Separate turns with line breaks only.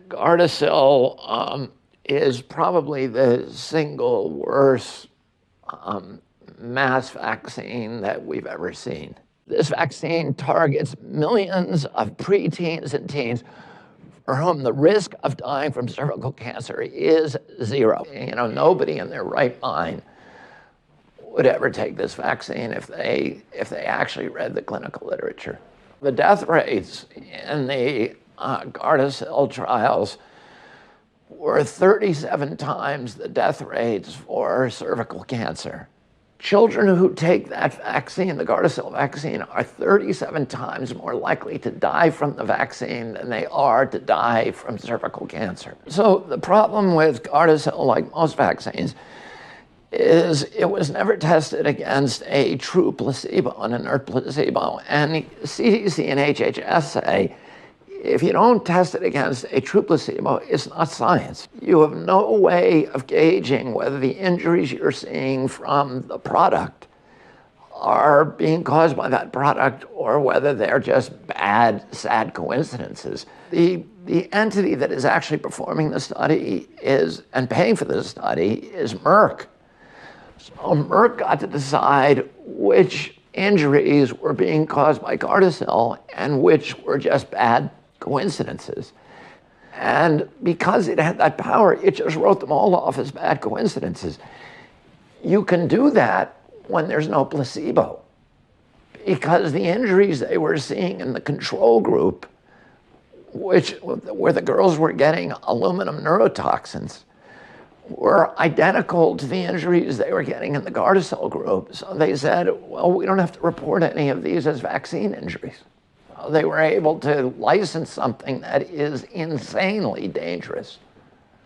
Gardasil is probably the single worst mass vaccine that we've ever seen. This vaccine targets millions of preteens and teens for whom the risk of dying from cervical cancer is zero. Nobody in their right mind would ever take this vaccine if they actually read the clinical literature. The death rates in the Gardasil trials were 37 times the death rates for cervical cancer. Children who take that vaccine, the Gardasil vaccine, are 37 times more likely to die from the vaccine than they are to die from cervical cancer. So the problem with Gardasil, like most vaccines, is it was never tested against a true placebo, an inert placebo. And CDC and HHS say, if you don't test it against a true placebo, it's not science. You have no way of gauging whether the injuries you're seeing from the product are being caused by that product or whether they're just bad, sad coincidences. The entity that is actually performing the study and paying for the study is Merck. So Merck got to decide which injuries were being caused by Gardasil and which were just bad coincidences. And because it had that power, it just wrote them all off as bad coincidences. You can do that when there's no placebo, because the injuries they were seeing in the control group, where the girls were getting aluminum neurotoxins, were identical to the injuries they were getting in the Gardasil group. So they said, well, we don't have to report any of these as vaccine injuries. They were able to license something that is insanely dangerous.